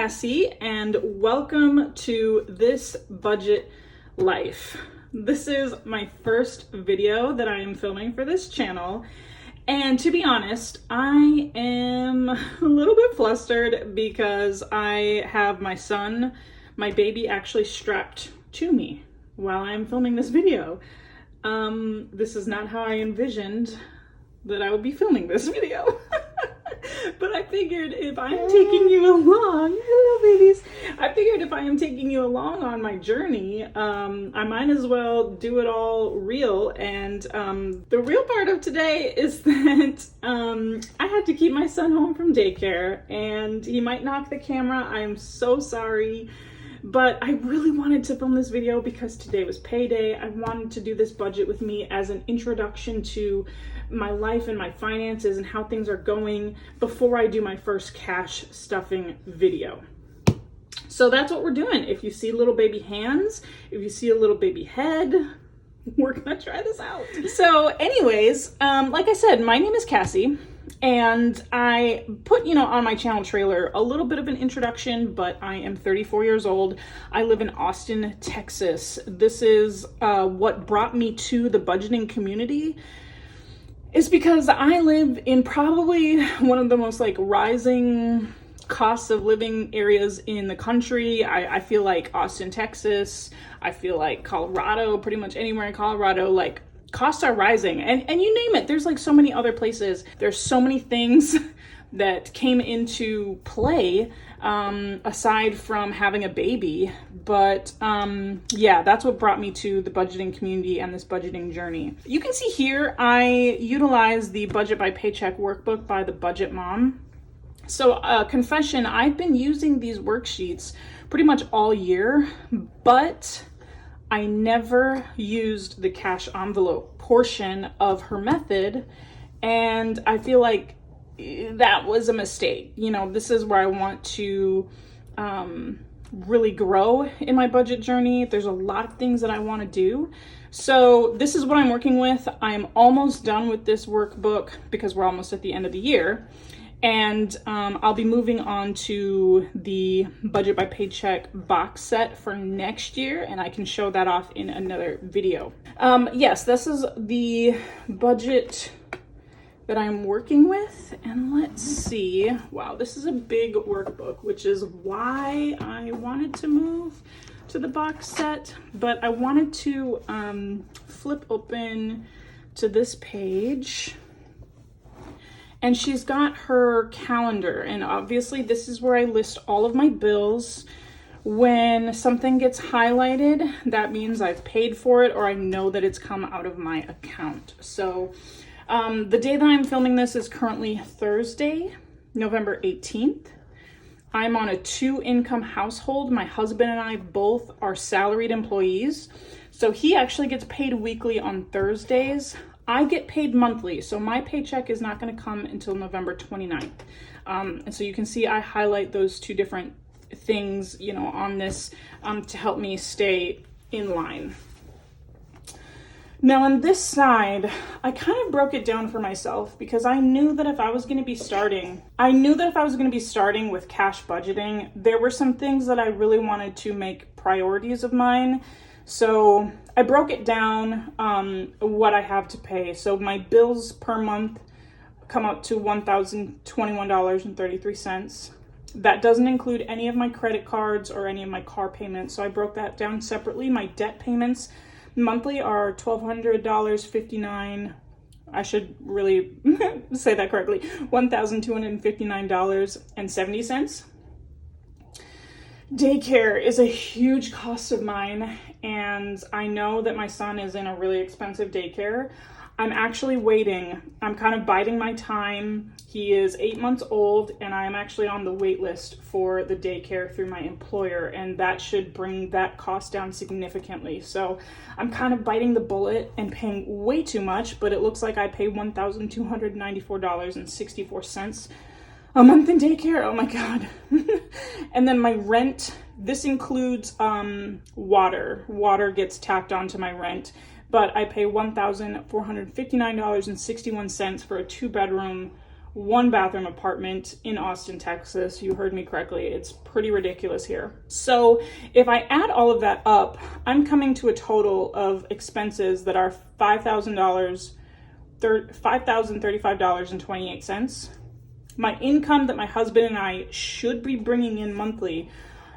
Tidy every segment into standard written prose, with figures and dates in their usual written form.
Cassie, and welcome to This Budget Life. This is my first video that I am filming for this channel, and to be honest, I am a little bit flustered because I have my son, my baby, actually strapped to me while I'm filming this video. This is not how I envisioned that I would be filming this video. But I figured if I'm taking you along, hello babies, I figured if I am taking you along on my journey, I might as well do it all real. And the real part of today is that I had to keep my son home from daycare, and he might knock the camera. I am so sorry. But I really wanted to film this video because today was payday. I wanted to do this budget with me as an introduction to my life and my finances and how things are going before I do my first cash stuffing video. So that's what we're doing. If you see little baby hands, if you see a little baby head, we're gonna try this out. So anyways, like I said, my name is Cassie. And I put, on my channel trailer a little bit of an introduction, but I am 34 years old. I live in Austin, Texas. This is what brought me to the budgeting community, is because I live in probably one of the most rising costs of living areas in the country. I feel like Austin, Texas, I feel like Colorado, pretty much anywhere in Colorado, costs are rising, and you name it. There's so many other places. There's so many things that came into play aside from having a baby. But yeah, that's what brought me to the budgeting community and this budgeting journey. You can see here I utilize the Budget by Paycheck workbook by the Budget Mom. So confession, I've been using these worksheets pretty much all year, but I never used the cash envelope portion of her method, and I feel like that was a mistake. This is where I want to really grow in my budget journey. There's a lot of things that I want to do. So this is what I'm working with. I'm almost done with this workbook because we're almost at the end of the year. And I'll be moving on to the Budget by Paycheck box set for next year, and I can show that off in another video. Yes, this is the budget that I'm working with, and let's see. Wow, this is a big workbook, which is why I wanted to move to the box set, but I wanted to flip open to this page. And she's got her calendar, and obviously this is where I list all of my bills. When something gets highlighted, that means I've paid for it or I know that it's come out of my account. So the day that I'm filming this is currently Thursday, November 18th. I'm on a 2-income household. My husband and I both are salaried employees. So he actually gets paid weekly on Thursdays. I get paid monthly, so my paycheck is not going to come until November 29th. And so you can see I highlight those two different things, on this to help me stay in line. Now on this side, I kind of broke it down for myself because I knew that if I was going to be starting with cash budgeting, there were some things that I really wanted to make priorities of mine. So I broke it down, what I have to pay. So my bills per month come up to $1,021.33. That doesn't include any of my credit cards or any of my car payments. So I broke that down separately. My debt payments monthly are $1,200.59. I should really say that correctly. $1,259.70. Daycare is a huge cost of mine, and I know that my son is in a really expensive daycare. I'm actually waiting. I'm kind of biding my time. He is 8 months old, and I am actually on the wait list for the daycare through my employer, and that should bring that cost down significantly. So I'm kind of biting the bullet and paying way too much, but it looks like I pay $1,294.64 a month in daycare. Oh my God. And then my rent, this includes water. Water gets tacked onto my rent, but I pay $1,459.61 for a 2-bedroom one bathroom apartment in Austin, Texas. You heard me correctly. It's pretty ridiculous here. So if I add all of that up, I'm coming to a total of expenses that are $5,035.28. My income that my husband and I should be bringing in monthly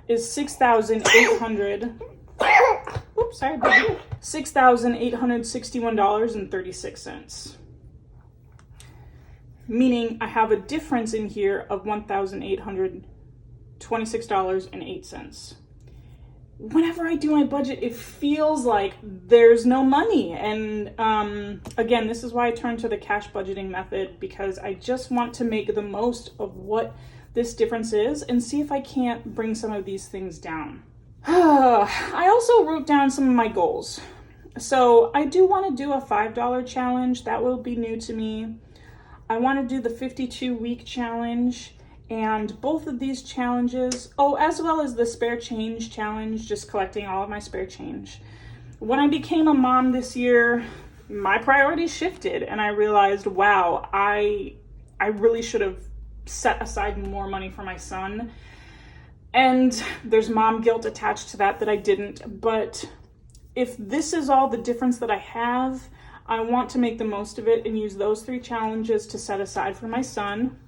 is $6,861.36. Meaning I have a difference in here of $1,826.08. Whenever I do my budget, it feels like there's no money. And again, this is why I turned to the cash budgeting method, because I just want to make the most of what this difference is and see if I can't bring some of these things down. I also wrote down some of my goals. So I do want to do a $5 challenge. That will be new to me. I want to do the 52-week challenge, and both of these challenges, as well as the spare change challenge, just collecting all of my spare change. When I became a mom this year, my priorities shifted, and I realized, wow, I really should have set aside more money for my son. And there's mom guilt attached to that I didn't. But if this is all the difference that I have, I want to make the most of it and use those 3 challenges to set aside for my son.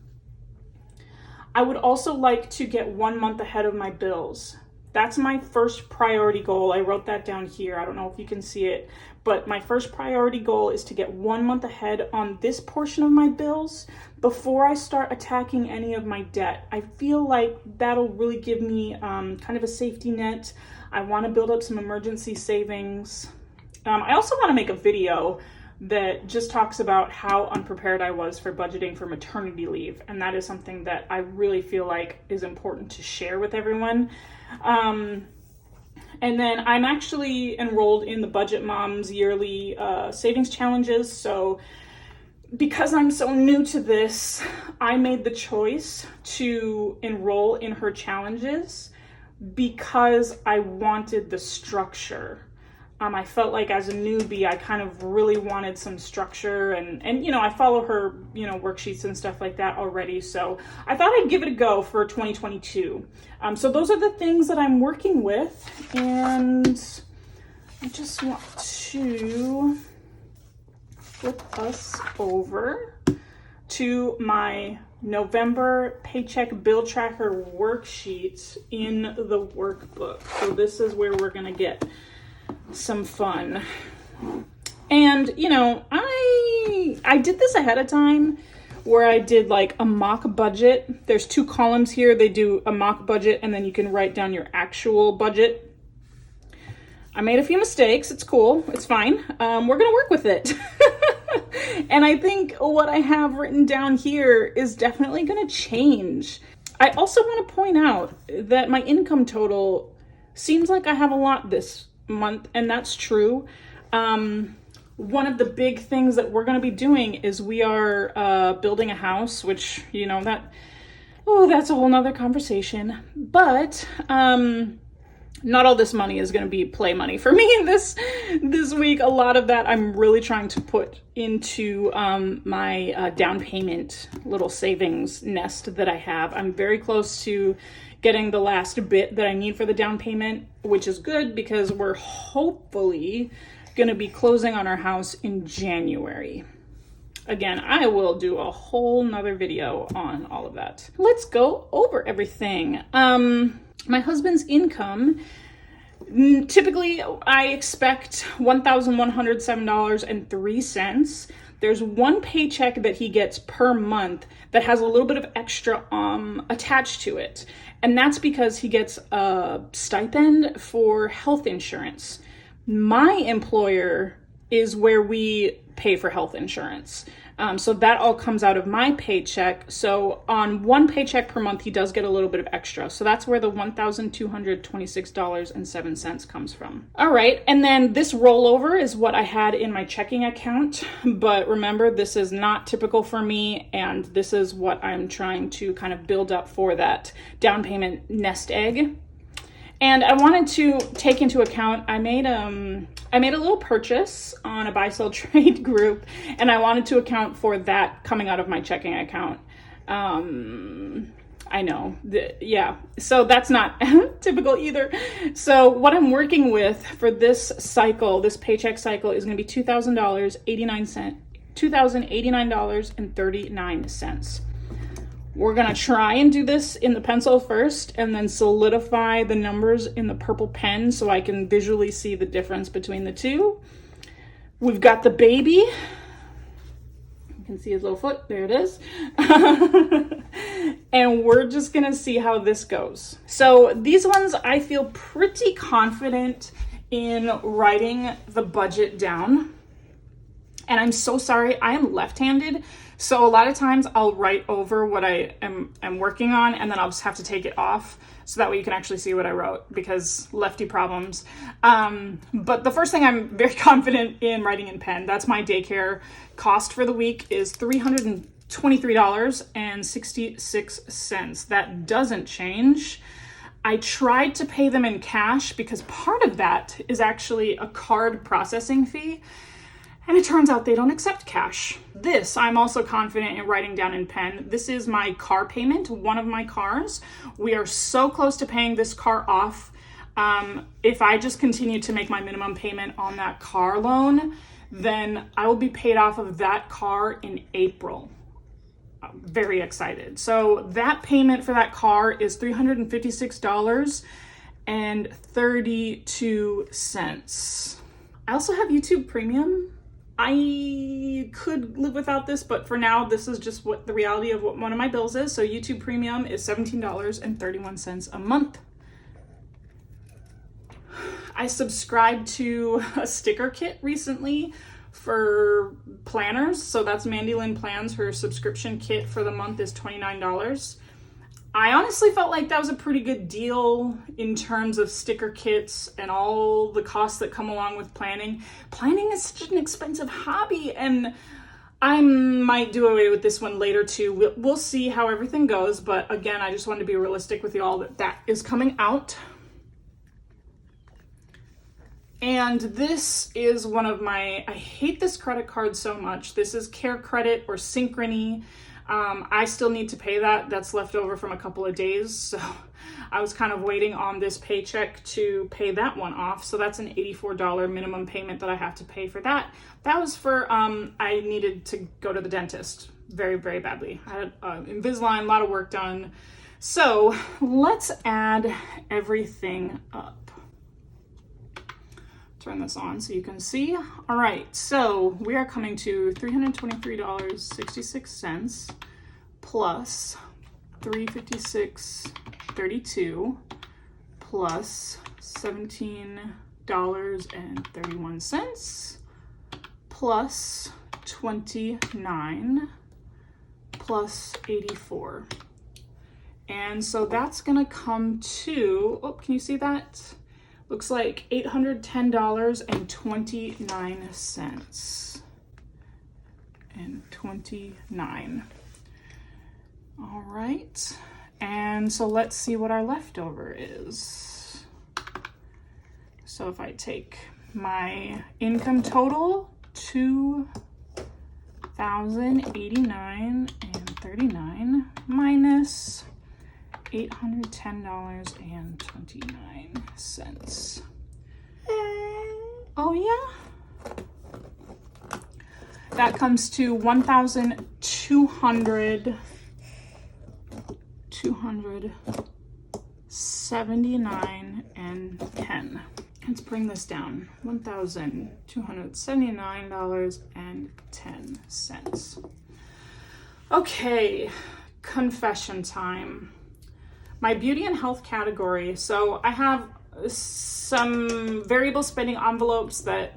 I would also like to get 1 month ahead of my bills. That's my first priority goal. I wrote that down here. I don't know if you can see it, but my first priority goal is to get 1 month ahead on this portion of my bills before I start attacking any of my debt. I feel like that'll really give me kind of a safety net. I want to build up some emergency savings. I also want to make a video that just talks about how unprepared I was for budgeting for maternity leave. And that is something that I really feel like is important to share with everyone. And then I'm actually enrolled in the Budget Mom's yearly savings challenges. So because I'm so new to this, I made the choice to enroll in her challenges because I wanted the structure. I felt like as a newbie, I kind of really wanted some structure, and I follow her, worksheets and stuff like that already. So I thought I'd give it a go for 2022. So those are the things that I'm working with, and I just want to flip us over to my November Paycheck Bill Tracker worksheet in the workbook. So this is where we're going to get some fun. And I did this ahead of time where I did like a mock budget. There's 2 columns here. They do a mock budget, and then you can write down your actual budget. I made a few mistakes. It's cool. It's fine. We're gonna work with it. And I think what I have written down here is definitely gonna change. I also want to point out that my income total seems like I have a lot this month, and that's true. One of the big things that we're going to be doing is we are building a house, which that's a whole nother conversation. But not all this money is going to be play money for me this week. A lot of that I'm really trying to put into my down payment little savings nest that I have. I'm very close to getting the last bit that I need for the down payment, which is good because we're hopefully going to be closing on our house in January. Again, I will do a whole nother video on all of that. Let's go over everything. My husband's income, typically I expect $1,107.03. There's one paycheck that he gets per month that has a little bit of extra attached to it. And that's because he gets a stipend for health insurance. My employer is where we pay for health insurance. So that all comes out of my paycheck. So on one paycheck per month, he does get a little bit of extra. So that's where the $1,226.07 comes from. All right. And then this rollover is what I had in my checking account. But remember, this is not typical for me. And this is what I'm trying to kind of build up for that down payment nest egg. And I wanted to take into account, I made a little purchase on a buy sell trade group, and I wanted to account for that coming out of my checking account. I know, yeah, so that's not typical either. So what I'm working with for this cycle, this paycheck cycle, is going to be $2,089.39. We're going to try and do this in the pencil first and then solidify the numbers in the purple pen so I can visually see the difference between the two. We've got the baby. You can see his little foot. There it is. And we're just going to see how this goes. So these ones, I feel pretty confident in writing the budget down. And I'm so sorry, I am left-handed. So a lot of times I'll write over what I am working on, and then I'll just have to take it off so that way you can actually see what I wrote, because lefty problems. But the first thing I'm very confident in writing in pen, that's my daycare cost for the week, is $323.66. That doesn't change. I tried to pay them in cash because part of that is actually a card processing fee. And it turns out they don't accept cash. This, I'm also confident in writing down in pen. This is my car payment, one of my cars. We are so close to paying this car off. If I just continue to make my minimum payment on that car loan, then I will be paid off of that car in April. I'm very excited. So that payment for that car is $356.32. I also have YouTube Premium. I could live without this, but for now, this is just what the reality of what one of my bills is. So YouTube Premium is $17.31 a month. I subscribed to a sticker kit recently for planners. So that's Mandy Lynn Plans. Her subscription kit for the month is $29. I honestly felt like that was a pretty good deal in terms of sticker kits and all the costs that come along with planning. Planning is such an expensive hobby, and I might do away with this one later too. We'll see how everything goes, but again, I just wanted to be realistic with you all that is coming out. And this is one of my, I hate this credit card so much. This is Care Credit or Synchrony. I still need to pay that. That's left over from a couple of days. So I was kind of waiting on this paycheck to pay that one off. So that's an $84 minimum payment that I have to pay for that. That was for, I needed to go to the dentist very, very badly. I had Invisalign, a lot of work done. So let's add everything up. Turn this on so you can see. All right, so we are coming to $323.66 plus $356.32 plus $17.31 plus 29 plus 84. And so that's gonna come to, oh, can you see that? Looks like $810.29 and 29. All right, and so let's see what our leftover is. So if I take my income total, $2,089.39 minus $810.29. Oh yeah. That comes to $1,279.10. Let's bring this down. $1,279.10. Okay, confession time. My beauty and health category. So I have some variable spending envelopes that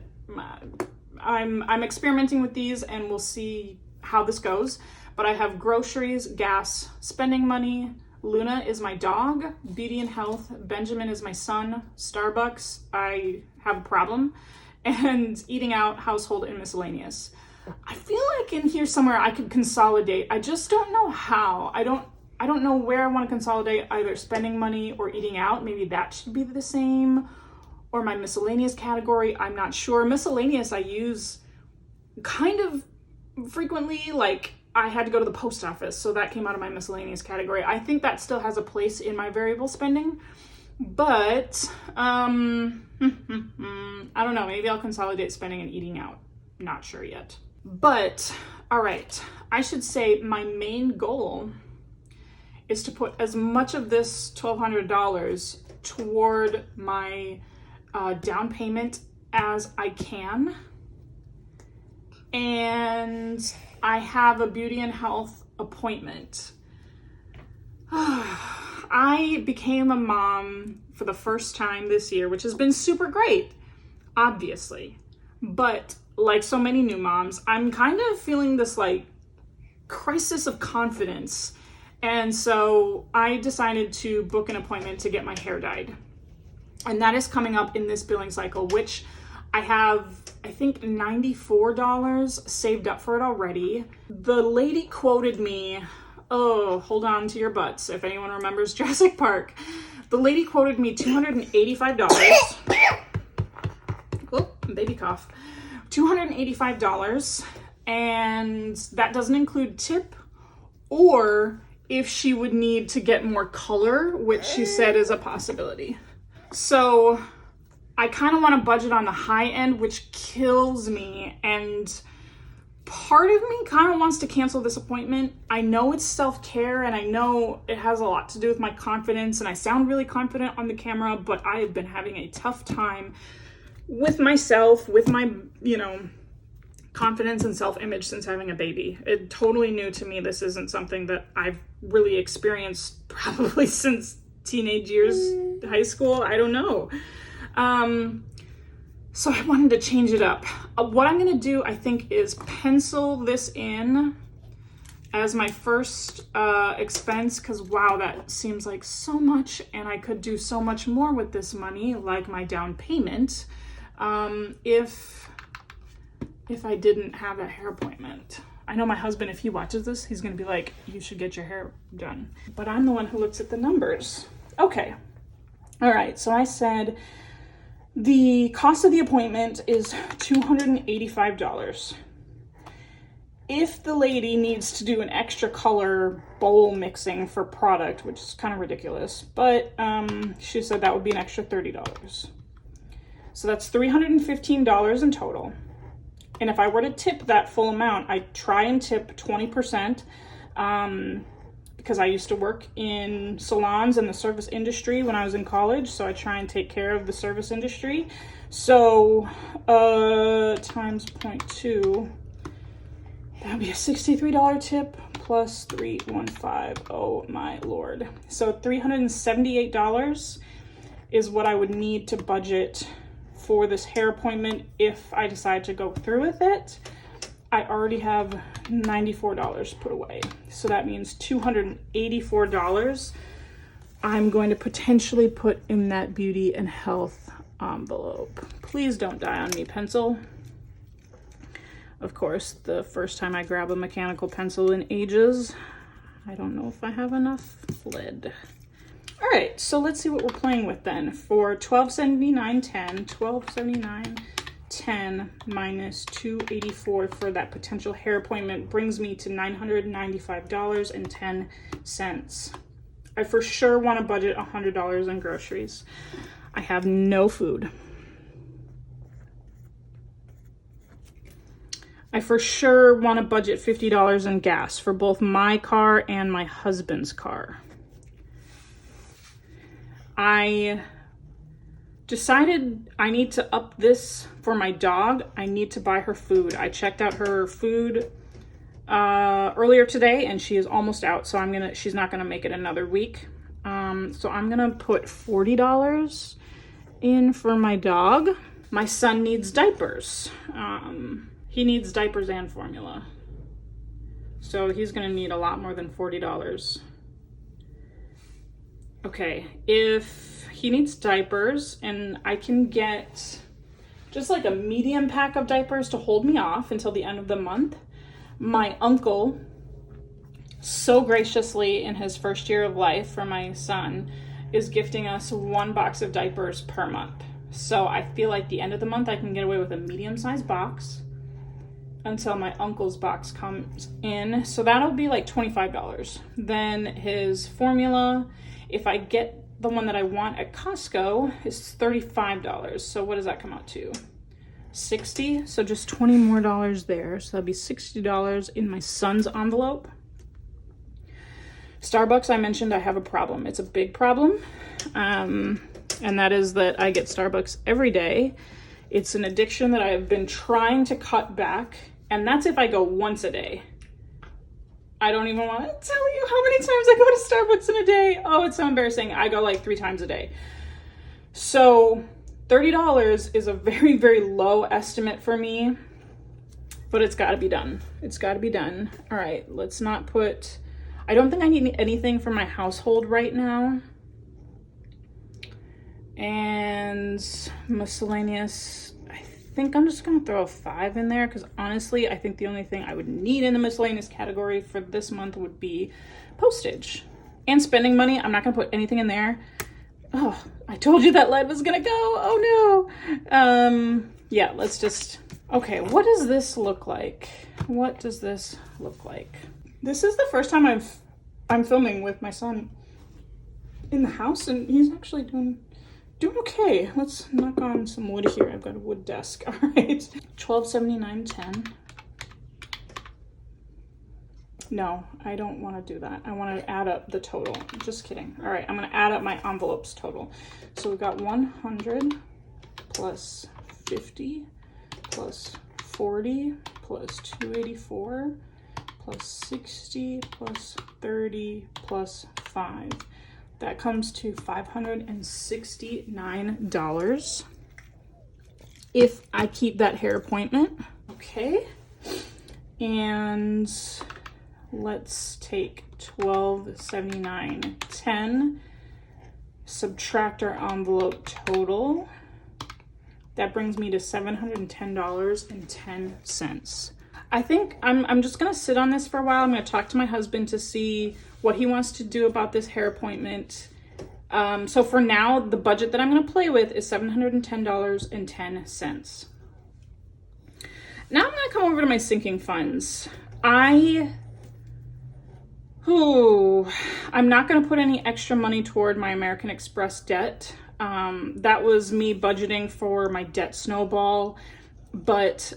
I'm experimenting with these, and we'll see how this goes. But I have groceries, gas, spending money. Luna is my dog. Beauty and health. Benjamin is my son. Starbucks, I have a problem. And eating out, household, and miscellaneous. I feel like in here somewhere I could consolidate. I just don't know how. I don't know where I want to consolidate, either spending money or eating out. Maybe that should be the same, or my miscellaneous category. I'm not sure. Miscellaneous I use kind of frequently, like I had to go to the post office, so that came out of my miscellaneous category. I think that still has a place in my variable spending, but I don't know, maybe I'll consolidate spending and eating out. Not sure yet. But all right, I should say my main goal is to put as much of this $1,200 toward my down payment as I can. And I have a beauty and health appointment. I became a mom for the first time this year, which has been super great, obviously. But like so many new moms, I'm kind of feeling this like crisis of confidence. And so I decided to book an appointment to get my hair dyed. And that is coming up in this billing cycle, which I have, I think, $94 saved up for it already. The lady quoted me, oh, hold on to your butts if anyone remembers Jurassic Park. The lady quoted me $285. Oh, baby cough. $285. And that doesn't include tip or if she would need to get more color, which she said is a possibility. So I kind of want to budget on the high end, which kills me. And part of me kind of wants to cancel this appointment. I know it's self-care and I know it has a lot to do with my confidence and I sound really confident on the camera, but I have been having a tough time with myself, with my, confidence and self-image since having a baby. It's totally new to me. This isn't something that I've really experienced probably since teenage years, high school. I don't know. So I wanted to change it up. What I'm going to do, I think, is pencil this in as my first expense, because wow, that seems like so much and I could do so much more with this money, like my down payment, if I didn't have that hair appointment. I know my husband, if he watches this, he's going to be like, you should get your hair done. But I'm the one who looks at the numbers. Okay. All right. So I said the cost of the appointment is $285. If the lady needs to do an extra color bowl mixing for product, which is kind of ridiculous, but she said that would be an extra $30. So that's $315 in total. And if I were to tip that full amount, I try and tip 20%, because I used to work in salons and the service industry when I was in college. So I try and take care of the service industry. So times 0.2, that'd be a $63 tip plus 315. Oh my Lord. So $378 is what I would need to budget for this hair appointment if I decide to go through with it. I already have $94 put away. So that means $284 I'm going to potentially put in that beauty and health envelope. Please don't die on me, pencil. Of course, the first time I grab a mechanical pencil in ages, I don't know if I have enough lead. All right, so let's see what we're playing with then. For $1279.10 minus $284 for that potential hair appointment brings me to $995.10. I for sure want to budget $100 in groceries. I have no food. I for sure want to budget $50 in gas for both my car and my husband's car. I decided I need to up this for my dog. I need to buy her food. I checked out her food earlier today and she is almost out. So she's not gonna make it another week. So I'm gonna put $40 in for my dog. My son needs diapers. He needs diapers and formula. So he's gonna need a lot more than $40. Okay, if he needs diapers and I can get just like a medium pack of diapers to hold me off until the end of the month. My uncle so graciously in his first year of life for my son is gifting us 1 box of diapers per month. So I feel like the end of the month I can get away with a medium-sized box until my uncle's box comes in. So that'll be like $25. Then his formula, if I get the one that I want at Costco, is $35. So what does that come out to? 60. So just $20 more there. So that'd be $60 in my son's envelope. Starbucks, I mentioned I have a problem. It's a big problem. And that is that I get Starbucks every day. It's an addiction that I have been trying to cut back. And that's if I go once a day. I don't even want to tell you how many times I go to Starbucks in a day. Oh, it's so embarrassing. I go like 3 times a day. So $30 is a very, very low estimate for me, but it's got to be done. It's got to be done. All right, let's not put, I don't think I need anything for my household right now. And miscellaneous, I think I'm just going to throw a 5 in there because honestly, I think the only thing I would need in the miscellaneous category for this month would be postage and spending money. I'm not going to put anything in there. Oh, I told you that lead was going to go. Oh no. Yeah, let's just, okay. What does this look like? What does this look like? This is the first time I'm filming with my son in the house and he's actually doing okay. Let's knock on some wood here. I've got a wood desk. All right. $12.79.10. No, I don't want to do that. I want to add up the total. Just kidding. All right, I'm going to add up my envelopes total. So we've got 100 plus 50 plus 40 plus 284 plus 60 plus 30 plus 5. That comes to $569 if I keep that hair appointment. Okay. And let's take $12.79.10, subtract our envelope total. That brings me to $710.10. I think I'm just gonna sit on this for a while. I'm gonna talk to my husband to see what he wants to do about this hair appointment. So for now, the budget that I'm gonna play with is $710.10. Now I'm gonna come over to my sinking funds. I'm not gonna put any extra money toward my American Express debt. That was me budgeting for my debt snowball, but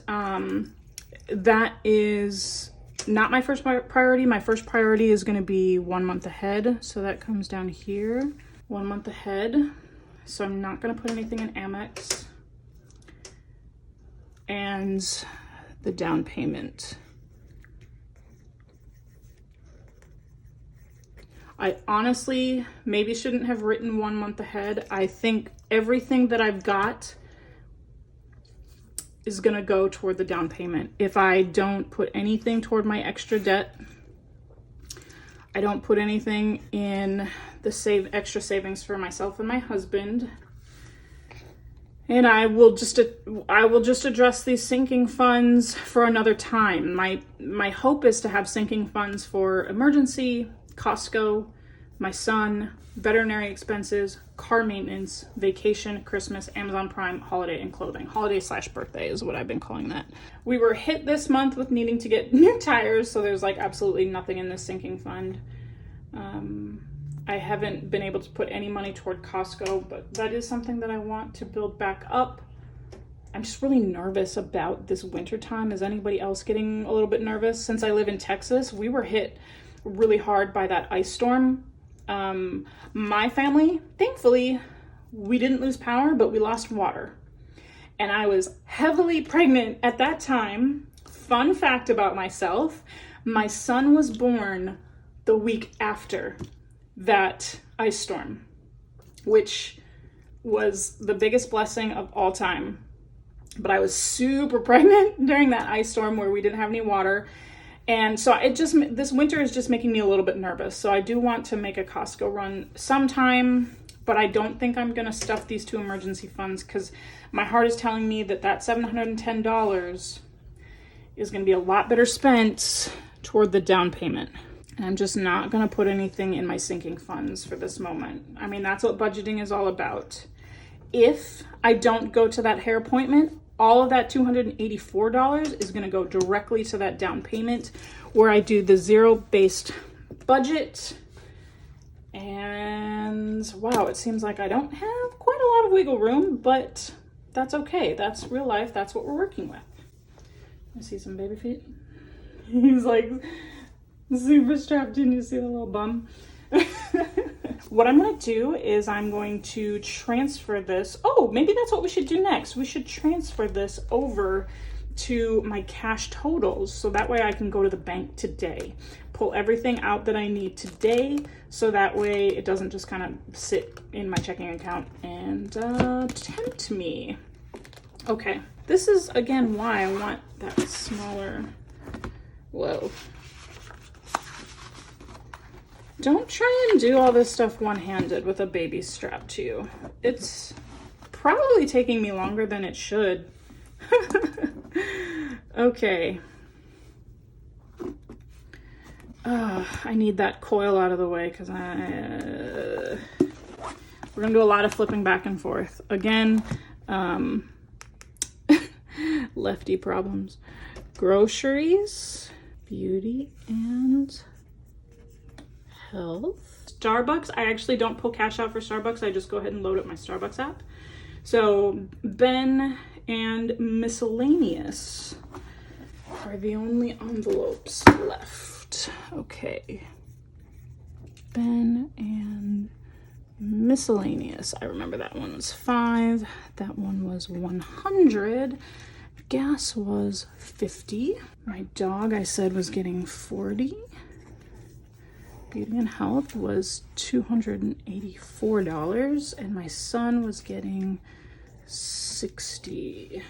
that is not my first priority. My first priority is gonna be 1 month ahead. So that comes down here, 1 month ahead. So I'm not gonna put anything in Amex. And the down payment. I honestly maybe shouldn't have written 1 month ahead. I think everything that I've got is gonna go toward the down payment. If I don't put anything toward my extra debt, I don't put anything in the extra savings for myself and my husband, and I will just address these sinking funds for another time. My hope is to have sinking funds for emergency, Costco, my son, veterinary expenses, car maintenance, vacation, Christmas, Amazon Prime, holiday, and clothing. Holiday/birthday is what I've been calling that. We were hit this month with needing to get new tires, so there's like absolutely nothing in this sinking fund. I haven't been able to put any money toward Costco, but that is something that I want to build back up. I'm just really nervous about this winter time. Is anybody else getting a little bit nervous? Since I live in Texas, we were hit really hard by that ice storm. My family, thankfully, we didn't lose power, but we lost water. And I was heavily pregnant at that time. Fun fact about myself, my son was born the week after that ice storm, which was the biggest blessing of all time. But I was super pregnant during that ice storm where we didn't have any water. And so this winter is just making me a little bit nervous. So I do want to make a Costco run sometime, but I don't think I'm gonna stuff these 2 emergency funds because my heart is telling me that $710 is gonna be a lot better spent toward the down payment. And I'm just not gonna put anything in my sinking funds for this moment. I mean, that's what budgeting is all about. If I don't go to that hair appointment, all of that $284 is gonna go directly to that down payment where I do the zero-based budget. And wow, it seems like I don't have quite a lot of wiggle room, but that's okay. That's real life. That's what we're working with. I see some baby feet. He's like super strapped in. You see the little bum? What I'm going to do is I'm going to transfer this. Oh, maybe that's what we should do next. We should transfer this over to my cash totals. So that way I can go to the bank today, pull everything out that I need today. So that way it doesn't just kind of sit in my checking account and tempt me. Okay. This is again why I want that smaller. Whoa. Don't try and do all this stuff one-handed with a baby strapped to you. It's probably taking me longer than it should. Okay. I need that coil out of the way because we're gonna do a lot of flipping back and forth. Again, lefty problems. Groceries, beauty, and health. Starbucks, I actually don't pull cash out for Starbucks. I just go ahead and load up my Starbucks app. So Ben and miscellaneous are the only envelopes left. Okay. Ben and miscellaneous. I remember that one was 5. That one was 100. Gas was 50. My dog, I said, was getting 40. Beauty and health was $284, and my son was getting 60.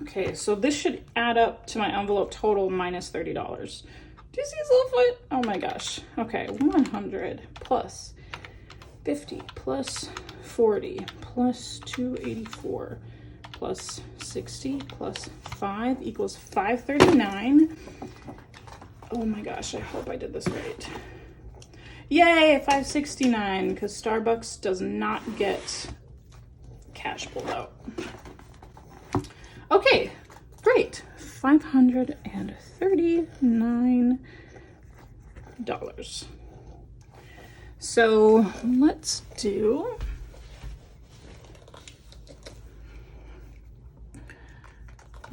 Okay, so this should add up to my envelope total minus $30. Do you see his little foot? Oh my gosh. Okay, 100 plus 50 plus 40 plus 284 plus 60 plus 5 equals 539. Oh my gosh, I hope I did this right. Yay, 569, because Starbucks does not get cash pulled out. Okay, great. $539. So let's do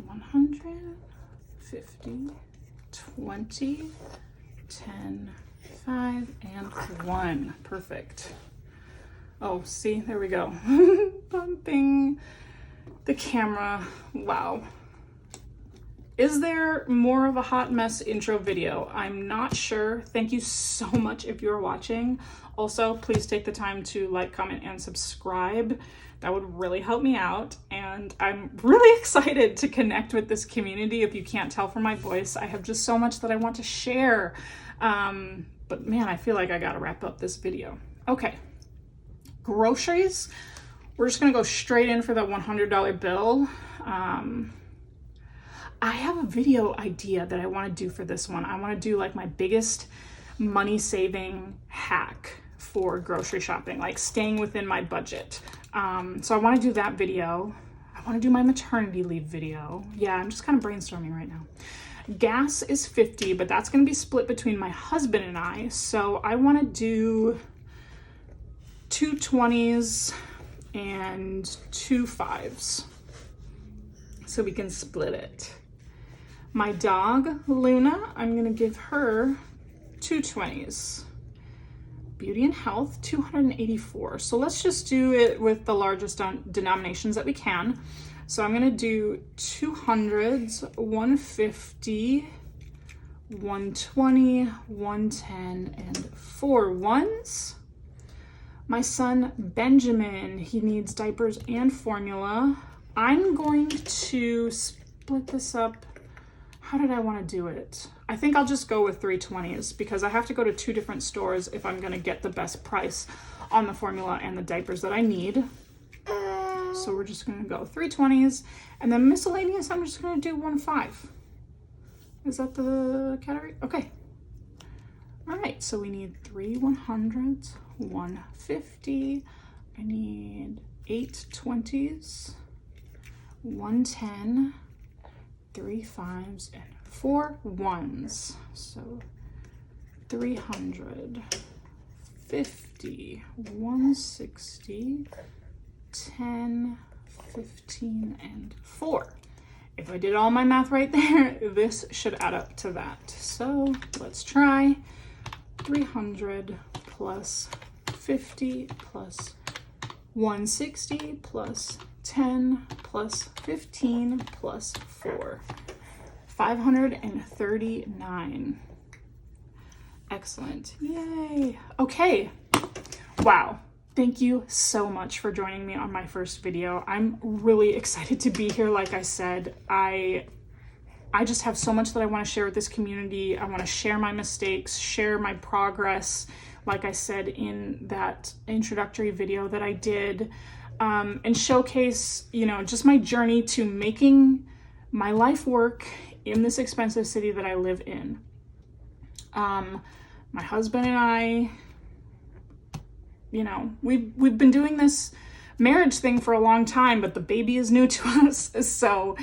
150, 20, 10, 5, and 1. Perfect. Oh, see, there we go. Bumping the camera. Wow. Is there more of a hot mess intro video? I'm not sure. Thank you so much if you're watching. Also, please take the time to like, comment, and subscribe. That would really help me out. And I'm really excited to connect with this community. If you can't tell from my voice, I have just so much that I want to share. But man, I feel like I gotta wrap up this video. Okay, groceries. We're just gonna go straight in for that $100 bill. I have a video idea that I wanna do for this one. I wanna do like my biggest money saving hack for grocery shopping, like staying within my budget. So I wanna do that video. I wanna do my maternity leave video. Yeah, I'm just kind of brainstorming right now. Gas is 50, but that's gonna be split between my husband and I. So I wanna do 2 20s and 2 5s. So we can split it. My dog, Luna, I'm gonna give her 2 20s. Beauty and health, 284. So let's just do it with the largest denominations that we can. So I'm gonna do 200s, 150, 120, 110, and 4 1s. My son, Benjamin, he needs diapers and formula. I'm going to split this up. How did I want to do it? I think I'll just go with 320s because I have to go to 2 different stores if I'm gonna get the best price on the formula and the diapers that I need. So we're just gonna go 320s, and then miscellaneous, I'm just gonna do 1 5. Is that the category? Okay. All right, so we need 3 100s, 150. I need 8 20s, 110, 3 5s, and 4 1s. So 300, 50, 160, 10, 15, and 4. If I did all my math right there, this should add up to that. So let's try. 300 plus 50 plus 160 plus 10 plus 15 plus 4. 539. Excellent. Yay. Okay. Wow. Thank you so much for joining me on my first video. I'm really excited to be here. Like I said, I just have so much that I want to share with this community. I want to share my mistakes, share my progress, like I said in that introductory video that I did, and showcase, you know, just my journey to making my life work in this expensive city that I live in. My husband and I, you know, we've been doing this marriage thing for a long time, but the baby is new to us. So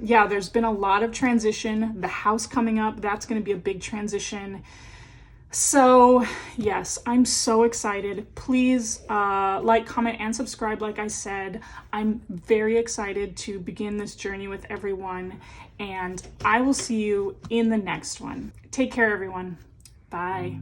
yeah, there's been a lot of transition. The house coming up, that's going to be a big transition. So yes, I'm so excited. Please like, comment, and subscribe. Like I said, I'm very excited to begin this journey with everyone, and I will see you in the next one. Take care, everyone. Bye.